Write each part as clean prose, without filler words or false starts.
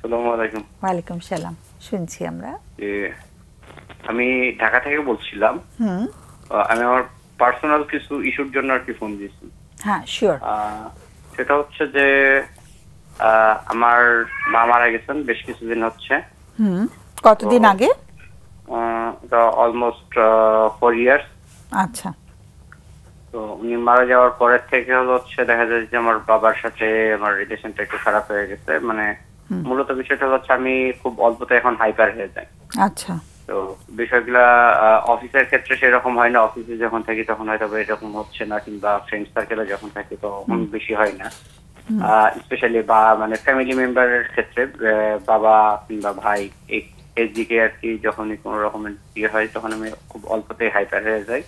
আসসালামু আলাইকুম। ওয়ালাইকুম সালাম। শুনছি আমরা। আমি ঢাকা থেকে বলছিলাম। আমি আমার পার্সোনাল কিছু ইস্যুর জন্য আর কি ফোন দিয়েছি। হ্যাঁ, শিওর। সেটা হচ্ছে যে আমার মা মারা গেছেন বেশ কিছুদিন হচ্ছে। কতদিন আগে? Almost 4 years. আচ্ছা। তো উনি মারা যাওয়ার পরের থেকে হচ্ছে দেখা যায় যে আমার বাবার সাথে আমার রিলেশনটা একটু খারাপ হয়ে গেছে। মানে মূলত বিষয়টা হচ্ছে আমি খুব অল্পতে এখন হাইপার হয়ে যাই। আচ্ছা। তো বিষয়গুলা অফিসের ক্ষেত্রে সেরকম হয় না। অফিসে যখন থাকি তখন হয়তো এরকম হচ্ছে না, কিংবা ফ্রেন্ড সার্কেলে যখন থাকি তখন বেশি হয় না। স্পেশালি বা মানে ফ্যামিলি মেম্বারের ক্ষেত্রে বাবা কিংবা ভাই এই দিকে আর কি যখনই কোনো রকমের ইয়ে হয় তখন আমি খুব অল্পতেই হাইপার হয়ে যাই।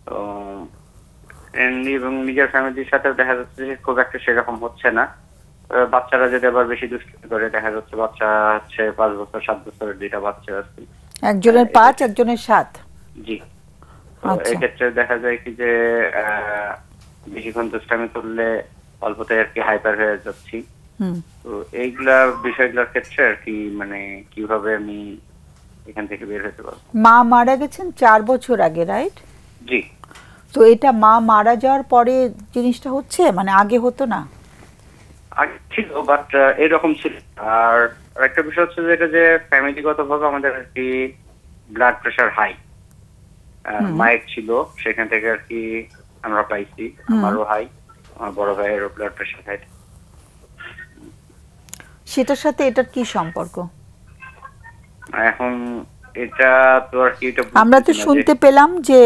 তো এবং নিজের ফ্যামিলির সাথে দেখা যাচ্ছে যে খুব একটা সেরকম হচ্ছে না। বাচ্চারা যদি আবার বেশি দুষ্টামি করে, দেখা যাচ্ছে বাচ্চা হচ্ছে 5 বছর 7 বছরের দুইটা বাচ্চা আছে, একজনের 5 একজনের 7। জি। এই ক্ষেত্রে দেখা যায় কি যে বেশিক্ষণ দুষ্টামি করলে অল্পতে আর কি হাইপার হয়ে যাচ্ছি। তো এইগুলা বিষয়গুলোর ক্ষেত্রে আর কি মানে কিভাবে আমি এখান থেকে বের হতে পারবো? মা মারা গেছেন 4 বছর আগে, রাইট? জি। তো এটা মা মারা যাওয়ার পরে জিনিসটা হচ্ছে, মানে আগে হতো না? আগে ছিল, বাট এরকম ছিল। আর একটা বিষয় হচ্ছে যেটা যে ফ্যামিলিগতভাবে আমাদের আর কি ব্লাড প্রেশার হাই। মায়ের ছিল, সেখান থেকে আর কি আমরা পাইছি। আমারও হাই, আমার বড় ভাইয়েরও ব্লাড প্রেশার হাই। সেটার সাথে এটার কি সম্পর্ক? এখন এটা তো আর কি আমরা তো শুনতে পেলাম যে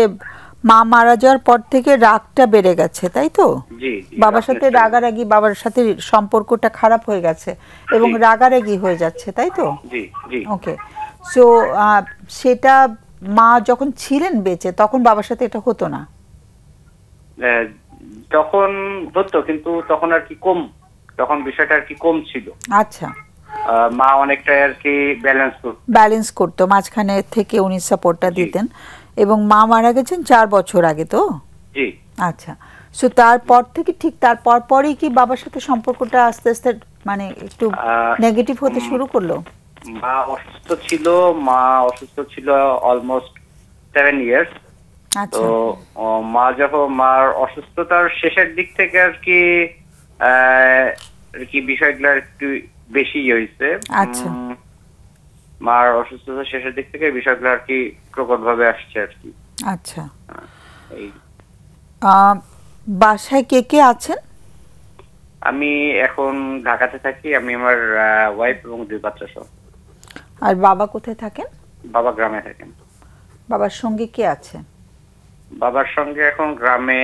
মা মারা যাওয়ার পর থেকে রাগটা বেড়ে গেছে, তাই তো? জি। বাবার সাথে রাগারাগি, বাবার সাথে সম্পর্কটা খারাপ হয়ে গেছে এবং রাগারাগি হয়ে যাচ্ছে, তাই তো? জি জি। ওকে। সো সেটা মা যখন ছিলেন বেঁচে তখন বাবার সাথে এটা হতো না? তখন হতো, কিন্তু তখন আর কি কম, তখন বিষয়টা আর কি কম ছিল। আচ্ছা। মা অনেকটা আর কি ব্যালেন্স করতো, মাঝখানে থেকে উনি সাপোর্টটা দিতেন। এবং মা মারা গেছেন 4 বছর আগে, তো? জি। আচ্ছা। সো তারপর থেকে ঠিক তারপর পরেই কি বাবার সাথে সম্পর্কটা আস্তে আস্তে মানে একটু নেগেটিভ হতে শুরু করলো? মা অসুস্থ ছিল অলমোস্ট 7 ইয়ার্স। তো মা যখন মার অসুস্থতার শেষের দিক থেকে আর কি বিষয়গুলো একটু বেশি হয়েছে। আচ্ছা। মার অসুস্থতার শেষের দিক থেকে বিষয়গুলো আর কি প্রকট ভাবে আসছে আর কি। আচ্ছা। বাসায় কে কে আছেন? আমি এখন ঢাকাতে থাকি, আমি আমার ওয়াইফ এবং 2 বাচ্চা সহ। আর বাবা কোথায় থাকেন? বাবা গ্রামে থাকেন। বাবার সঙ্গে কে আছে? বাবার সঙ্গে এখন গ্রামে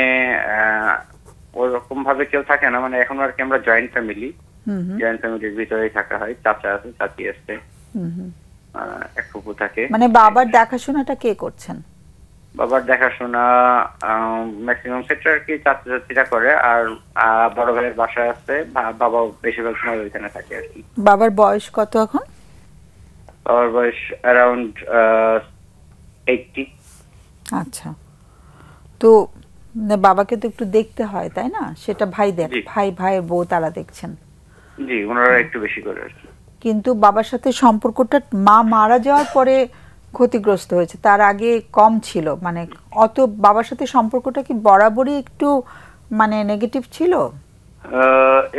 ওরকম ভাবে কেউ থাকে না, মানে এখন আর কি আমরা জয়েন্ট ফ্যামিলির ভিতরেই থাকা হয়। চাচা আছে, চাচি আছে, এক ফুপু থাকে। মানে বাবার দেখাশোনাটা কে করছেন? বাবার দেখাশোনা ম্যাক্সিমাম ক্ষেত্রে আর কি চাচা চাচিরা করে। আর বড় ভাইয়ের বাসা আছে, বাবাও বেশিরভাগ সময় ওইখানে থাকে আর কি। বাবার বয়স কত এখন? বাবার বয়স অ্যারাউন্ড 80। আচ্ছা। তো বাবাকে তো একটু দেখতে হয়, তাই না? সেটা ভাইয়ের বউ তারা দেখছেন। জি, ওনারা একটু বেশি করে আর কি। কিন্তু বাবার সাথে সম্পর্কটা মা মারা যাওয়ার পরে ক্ষতিগ্রস্ত হয়েছে, তার আগে কম ছিল। মানে অত বাবার সাথে সম্পর্কটা কি বরাবরই একটু মানে নেগেটিভ ছিল?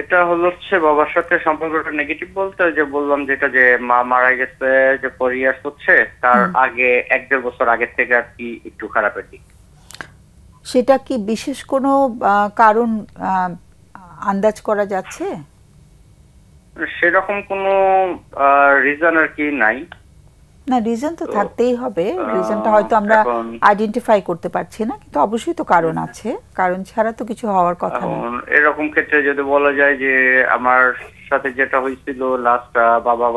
এটা হচ্ছে বাবার সাথে সম্পর্কটা নেগেটিভ বলতে যে বললাম যেটা যে মা মারা গেছে যে 4 ইয়ার্স হচ্ছে, তার আগে 1-1.5 বছর আগের থেকে আর কি একটু খারাপের দিক। সেটা কি বিশেষ কোনো কারণ আন্দাজ করা যাচ্ছে? সেরকম কোনো রিজন আর কি নাই। না, রিজন তো থাকতেই হবে। রিজনটা হয়তো আমরা আইডেন্টিফাই করতে পারছি না, কিন্তু অবশ্যই তো কারণ আছে। কারণ ছাড়া তো কিছু হওয়ার কথা না। এরকম ক্ষেত্রে যদি বলা যায় যে আমার সাথে যেটা হয়েছিল, লাস্ট বাবা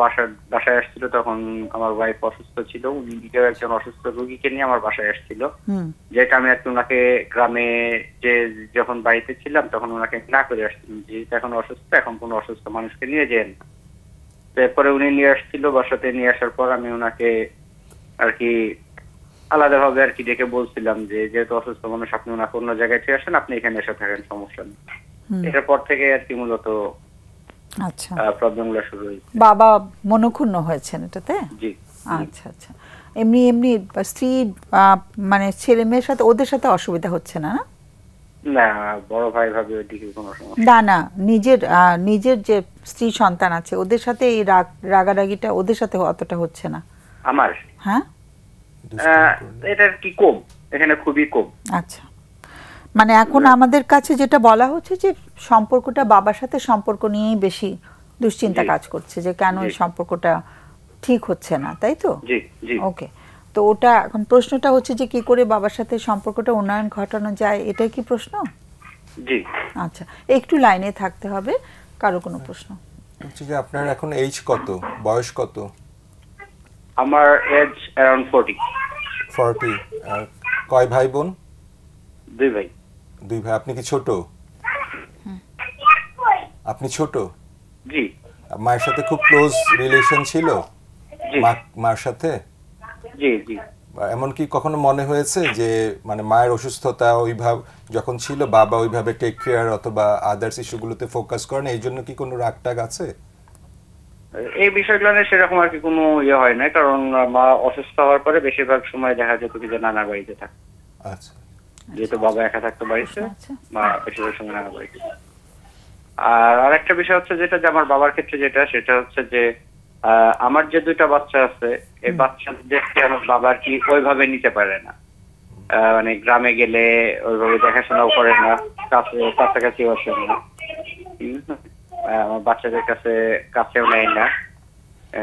বাসায় আসছিল, তখন আমার ওয়াইফ অসুস্থ ছিল। উনি নিজেও একজন অসুস্থ রোগীকে নিয়ে আমার বাসায় আসছিল। যেটা আমি আর ওনাকে গ্রামে যে যখন বাড়িতে ছিলাম তখন ওনাকে না করে আসছিলাম যে এখন অসুস্থ, এখন কোনো অসুস্থ মানুষকে নিয়ে যান। এরপরে উনি নিয়ে আসছিল, বাসাতে নিয়ে আসার পর আমি ওনাকে আর কি আলাদাভাবে আর কি ডেকে বলছিলাম যে যেহেতু অসুস্থ মানুষ, আপনি ওনাকে অন্য জায়গায় থেকে আসেন, আপনি এখানে এসে থাকেন, সমস্যা নেই। এটার পর থেকে আর কি মূলত আচ্ছা, প্রবলেমগুলো শুরু হয়েছে। বাবা মনক্ষুণ্ণ হয়েছেন এটাতে? জি। আচ্ছা আচ্ছা। এমনি এমনি স্ত্রী মানে ছেলে মেয়ের সাথে ওদের সাথে অসুবিধা হচ্ছে না? না, বড় ভাই ভাবি ওইদিকে কোনো সমস্যা না না, নিজের নিজের যে স্ত্রী সন্তান আছে ওদের সাথে এই রাগারাগিটা ওদের সাথে অতটা হচ্ছে না? আমার হ্যাঁ, এটা কি কম, এখানে খুবই কম। আচ্ছা, মানে এখন আমাদের কাছে যেটা বলা হচ্ছে যে সম্পর্কটা বাবার সাথে সম্পর্ক নিয়েই বেশি দুশ্চিন্তা কাজ করছে, যে কেন এই সম্পর্কটা ঠিক হচ্ছে না, তাই তো? জি জি। ওকে, তো ওটা এখন প্রশ্নটা হচ্ছে যে কি করে বাবার সাথে সম্পর্কটা উন্নয়ন ঘটানো যায়, এটাই কি প্রশ্ন? জি। আচ্ছা, একটু লাইনে থাকতে হবে। কারো কোনো প্রশ্ন? হচ্ছে যে আপনার এখন এইজ কত, বয়স কত? আমার এজ अराउंड 40। 40। আর কয় ভাই বোন? 2 ভাই। 2 ভাই। আপনি কি ছোট? আপনি ছোট? জি। মায়ের সাথে খুব ক্লোজ রিলেশন ছিল জি মার সাথে? জি জি। এমন কি কখনো মনে হয়েছে যে মানে মায়ের অসুস্থতা ওইভাবে যখন ছিল বাবা ওইভাবে টেক কেয়ার অথবা আদার্স ইস্যুগুলোতে ফোকাস করেন, এই জন্য কি কোনো রাগটাগ আছে? এই বিষয়গুলো নিয়ে সেরকম আর কি কোনো ইয়ে হয় না, কারণ মা অসুস্থ হওয়ার পরে বেশিরভাগ সময় দেখা যেত কি যে নানার বাড়িতে থাকতো। আচ্ছা, যেহেতু বাবা একা থাকতো বাড়িতে, আচ্ছা। মা বেশিরভাগ সময় নানার বাড়িতে। আর আরেকটা বিষয় হচ্ছে যেটা যে আমার বাবার ক্ষেত্রে যেটা, সেটা হচ্ছে যে আমার যে 2টা বাচ্চা আছে, এই বাচ্চাদেরকে আমার বাবা কি ওইভাবে নিতে পারে না। মানে গ্রামে গেলে ওইভাবে দেখাশোনাও করে না, কাছাকাছি আসে না, আমার বাচ্চাদের কাছেও নেয় না।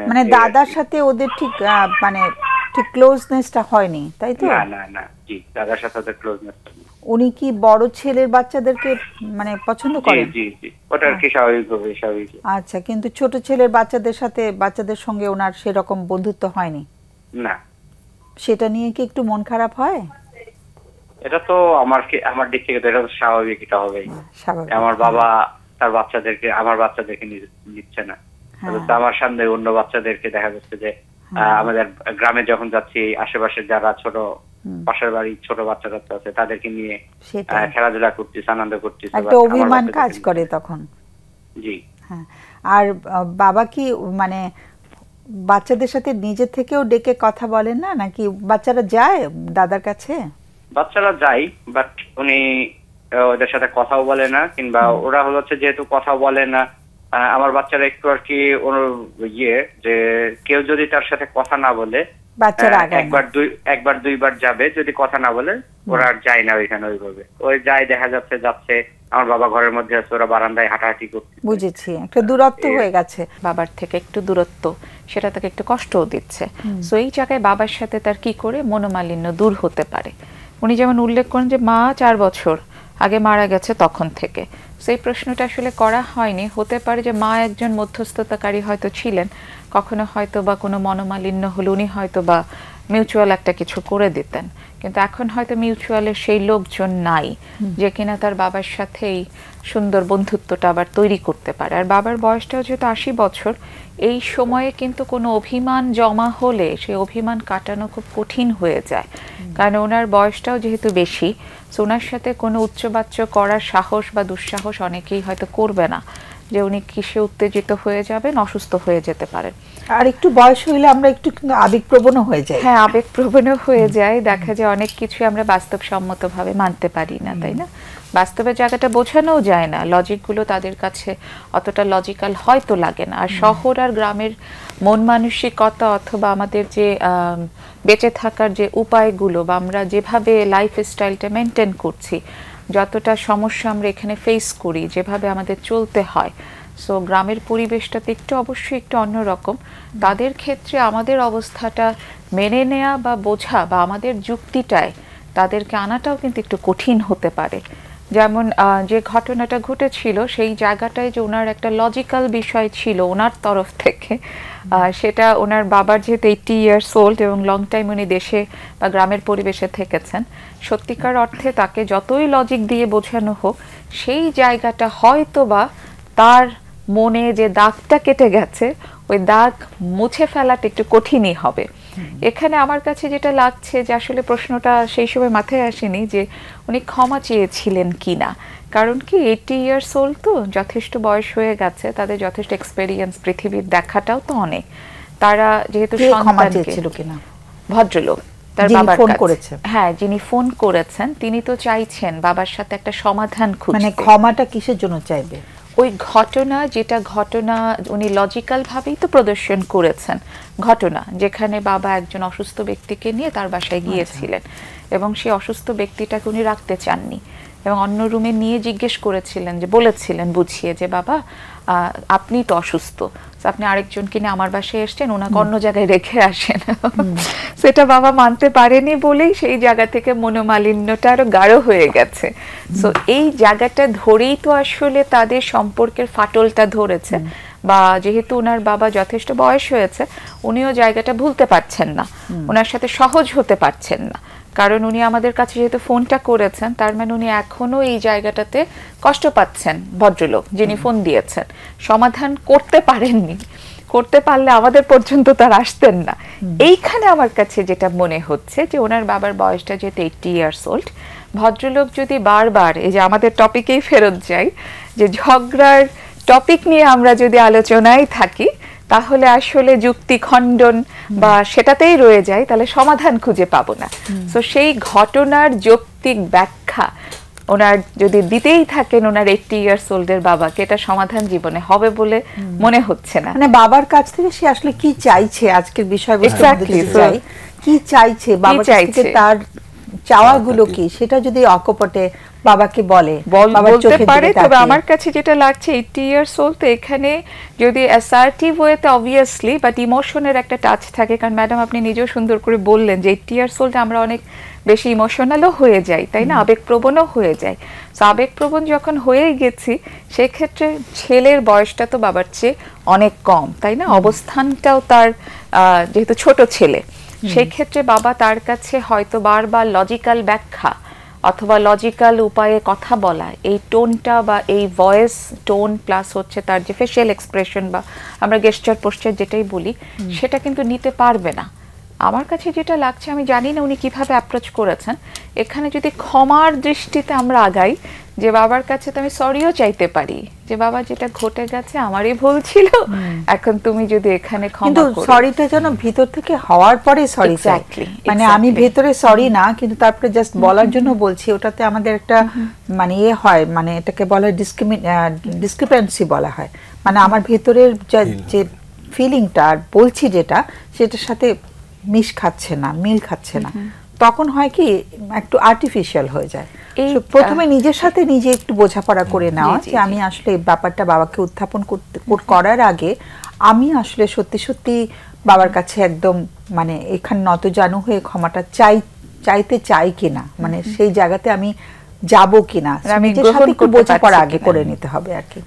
মানে দাদার সাথে ওদের ঠিক মানে ঠিক ক্লোজনেসটা হয়নি, তাই তো? না না না, জি, দাদার সাথে ওদের ক্লোজনেস। উনি কি বড় ছেলের বাচ্চাদেরকে মানে পছন্দ করেন? জি জি, ওটা আর কি স্বাভাবিকভাবে স্বাভাবিক। আচ্ছা, কিন্তু ছোট ছেলের বাচ্চাদের সঙ্গে ওনার সেরকম বন্ধুত্ব হয়নি? না। সেটা নিয়ে কি একটু মন খারাপ হয়? এটা তো আমার দিক থেকে তো এটা স্বাভাবিক, এটা হবেই। স্বাভাবিক। আমার বাবা তার আমার বাচ্চাদেরকে নিচ্ছে না, তো আমার সামনে অন্য বাচ্চাদেরকে দেখা যাচ্ছে যে আমাদের গ্রামে যখন যাচ্ছি আশেপাশের যারা ছোট পাশের বাড়ির ছোট বাচ্চা কাচ্চা আছে তাদেরকে নিয়ে খেলাধুলা করতেছি, আনন্দ করতেছি, একটা অভিমান কাজ করে তখন। জি। হ্যাঁ, আর বাবা কি মানে বাচ্চাদের সাথে নিজে থেকেও ডেকে কথা বলেন না, নাকি বাচ্চারা যায় দাদার কাছে? বাচ্চারা যায়, বাট উনি ওদের সাথে কথাও বলে না, কিংবা ওরা হচ্ছে যেহেতু কথা বলে না, আমার বাচ্চারা একটু আর কি যে কেউ যদি তার সাথে কথা না বলে বাচ্চারা একবার দুইবার যাবে, যদি কথা না বলে ওরা আর যায় না ওইখানে ওইভাবে। ওই যায়, দেখা যাচ্ছে আমার বাবা ঘরের মধ্যে আছে, ওরা বারান্দায় হাঁটাহাঁটি করছে। বুঝেছি, একটা দূরত্ব হয়ে গেছে বাবার থেকে, একটু দূরত্ব, সেটা তাকে একটু কষ্টও দিচ্ছে। সো এই জায়গায় বাবার সাথে তার কি করে মনোমালিন্য দূর হতে পারে? উনি যেমন উল্লেখ করেন যে মা 4 বছর আগে মারা গেছে, তখন থেকে সেই প্রশ্নটা আসলে করা হয়নি। হতে পারে যে মা একজন মধ্যস্থতাকারী হয়তো ছিলেন, কখনো হয়তো বা কোনো মনোমালিন্য হলে উনি হয়তো বা মিউচুয়াল একটা কিছু করে দিতেন, কিন্তু এখন হয়তো মিউচুয়ালের সেই লোকজন নাই যে কিনা তার বাবার সাথেই সুন্দর বন্ধুত্বটা আবার তৈরি করতে পারে। আর বাবার বয়সটাও যেহেতু 80 বছর, এই সময়ে কিন্তু কোনো অভিমান জমা হলে সেই অভিমান কাটানো খুব কঠিন হয়ে যায়, কারণ ওনার বয়সটাও যেহেতু বেশি, সো ওনার সাথে কোনো উচ্চবাচ্য করার সাহস বা দুঃসাহস অনেকেই হয়তো করবে না, যে উনি কিসে উত্তেজিত হয়ে যাবেন, অসুস্থ হয়ে যেতে পারেন। আর একটু বয়স হইলে আমরা একটু কিন্তু আবেগপ্রবণ হয়ে যাই। হ্যাঁ, আবেগপ্রবণ হয়ে যায়, দেখা যায় অনেক কিছু আমরা বাস্তবসম্মতভাবে মানতে পারি না, তাই না? বাস্তবের জায়গাটা বোঝানোও যায় না, লজিকগুলো তাদের কাছে অতটা লজিক্যাল হয়তো লাগে না। আর শহর আর গ্রামের মন মানসিকতা অথবা আমাদের যে বেঁচে থাকার যে উপায়গুলো বা আমরা যেভাবে লাইফ স্টাইলটা মেনটেন করছি, যতটা সমস্যা আমরা এখানে ফেস করি, যেভাবে আমাদের চলতে হয়, সো গ্রামের পরিবেশটাতে অবশ্যই একটু অন্যরকম। তাদের ক্ষেত্রে আমাদের অবস্থাটা মেনে নেওয়া বা বোঝা বা আমাদের যুক্তিটায় তাদেরকে আনাটাও কিন্তু একটু কঠিন হতে পারে। যেমন যে ঘটনাটা ঘটেছিল, সেই জায়গাটায় যে ওনার একটা লজিক্যাল বিষয় ছিল ওনার তরফ থেকে, সেটা ওনার বাবার যেহেতু 80 ইয়ার্স ওল্ড এবং লং টাইম উনি দেশে বা গ্রামের পরিবেশে থেকেছেন, সত্যিকার অর্থে তাকে যতই লজিক দিয়ে বোঝানো হোক, সেই জায়গাটা হয়তো বা তার মনে যে দাগটা কেটে গেছে, ওই দাগ মুছে ফেলাটা একটু কঠিনই হবে। এখানে আমার কাছে যেটা লাগছে যে আসলে প্রশ্নটা সেই সময় মাথায় আসেনি যে উনি ক্ষমা চেয়েছিলেন কিনা, কারণ কি 80 ইয়ার্স ওল্ড তো, যথেষ্ট বয়স হয়ে গেছে, তাদের যথেষ্ট এক্সপেরিয়েন্স, পৃথিবীর দেখাটাও তো অনেক। তারা যেহেতু ক্ষমা চেয়েছিল কিনা, ভদ্রলোক তার যিনি বাবার ফোন কাছে, করেছেন, হ্যাঁ যিনি ফোন করেছেন, তিনি তো চাইছেন বাবার সাথে একটা সমাধান খুঁজতে। মানে ক্ষমাটা কিসের জন্য চাইবে? ওই ঘটনা, যেটা ঘটনা উনি লজিক্যাল ভাবেই তো প্রদর্শন করেছেন, ঘটনা যেখানে বাবা একজন অসুস্থ ব্যক্তিকে নিয়ে তার বাসায় গিয়েছিলেন এবং সেই অসুস্থ ব্যক্তিটাকে উনি রাখতে চাননি এবং অন্য রুমে নিয়ে জিজ্ঞেস করেছিলেন, যে বলেছিলেন বুঝিয়ে যে বাবা আপনি তো অসুস্থ, আপনি আরেকজনকে নিয়ে আমার বাসায় এসছেন, ওনাকে অন্য জায়গায় রেখে আসেন। সেটা বাবা মানতে পারেনি বলেই সেই জায়গা থেকে মনোমালিন্যটা আরো গাঢ় হয়ে গেছে। সো এই জায়গাটা ধরেই তো আসলে তাদের সম্পর্কের ফাটলটা ধরেছে, বা যেহেতু ওনার বাবা যথেষ্ট বয়স হয়েছে, উনিও জায়গাটা ভুলতে পারছেন না, ওনার সাথে সহজ হতে পারছেন না, কারণ উনি আমাদের কাছে যেহেতু ফোনটা করেছেন, তার মানে উনি এখনো এই জায়গাটাতে কষ্ট পাচ্ছেন। ভদ্রলোক যিনি ফোন দিয়েছেন সমাধান করতে পারেননি, করতে পারলে আমাদের পর্যন্ত তার আসতেন না। এইখানে আমার কাছে যেটা মনে হচ্ছে যে ওনার বাবার বয়সটা যেহেতু 80 ইয়ার্স ওল্ড, ভদ্রলোক যদি বারবার, এই যে আমাদের টপিকেই ফেরত যাই, যে ঝগড়ার টপিক নিয়ে আমরা যদি আলোচনায় থাকি, তাহলে আসলে যুক্তি খণ্ডন বা সেটাতেই রয়ে যায়, তাহলে সমাধান খুঁজে পাবো না। তো সেই ঘটনার যৌক্তিক ব্যাখ্যা ওনার যদি দিতেই থাকেন ওনার 80 ইয়ার্স ওল্ডের বাবাকে, এটা সমাধান জীবনে হবে বলে মনে হচ্ছে না। মানে বাবার কাছ থেকে সে আসলে কি চাইছে, আজকের বিষয়বস্তু কি চাইছে, বাবার কাছ থেকে তার চাওয়াগুলো কি, সেটা যদি অকপটে বাবাকে বলতে পারে। তবে আমার কাছে যেটা লাগছে 80 ইয়ার্স ওল্ড, তো এখানে যদি অ্যাসার্টিভ ওয়েতে অবভিয়াসলি, বাট ইমোশনের একটা টাচ থাকে, কারণ ম্যাডাম আপনি নিজেও সুন্দর করে বললেন যে 80 ইয়ার্স ওল্ড আমরা অনেক বেশি ইমোশনালও হয়ে যাই, তাই না, আবেগপ্রবণও হয়ে যায়। তো আবেগপ্রবণ যখন হয়েই গেছি, সেক্ষেত্রে ছেলের বয়সটা তো বাবার চেয়ে অনেক কম, তাই না, অবস্থানটাও তার যেহেতু ছোট ছেলে, সেই ক্ষেত্রে বাবা তার কাছে হয়তো বারবার লজিক্যাল ব্যাখ্যা অথবা লজিক্যাল উপায়ে কথা বলা, এই টোনটা বা এই ভয়েস টোন প্লাস হচ্ছে তার যে ফেশিয়াল এক্সপ্রেশন বা আমরা গেস্টার পোস্টার যেটাই বলি, সেটা কিন্তু নিতে পারবে না। আমার কাছে যেটা লাগছে, আমি জানি না উনি কিভাবে অ্যাপ্রোচ করেছেন, এখানে যদি ক্ষমার দৃষ্টিতে আমরা আগাই, যে বাবার কাছে তো আমি সরিও চাইতে পারি, যে বাবা যেটা ঘটে গেছে আমারই ভুল ছিল, এখন তুমি যদি এখানে ক্ষমা করো, সরিটা যেন ভিতর থেকে হওয়ার পরে সরি চাই, মানে আমি ভেতরে সরি না, কিন্তু তারপরে জাস্ট বলার জন্য বলছি, ওটাতে আমাদের একটা মানে হয়, মানে এটাকে বলা হয় ডিসক্রিপেন্সি বলা হয়, মানে আমার ভেতরের যে ফিলিংটা আর বলছি যেটা, সেটার সাথে মিল খাচ্ছে না, তখন হয় কি একটু আর্টিফিশিয়াল হয়ে যায়। প্রথমে নিজের সাথে নিজে একটু বোঝাপড়া করে নেওয়া, যে আমি আসলে ব্যাপারটা বাবাকে উত্থাপন করার আগে আমি আসলে সত্যি সত্যি বাবার কাছে একদম মানে এখানে নতজানু হয়ে ক্ষমাটা চাইতে চাই কিনা, মানে সেই জায়গাতে আমি যাব কিনা, নিজের সাথে একটু বোঝাপড়া আগে করে নিতে হবে আর কি।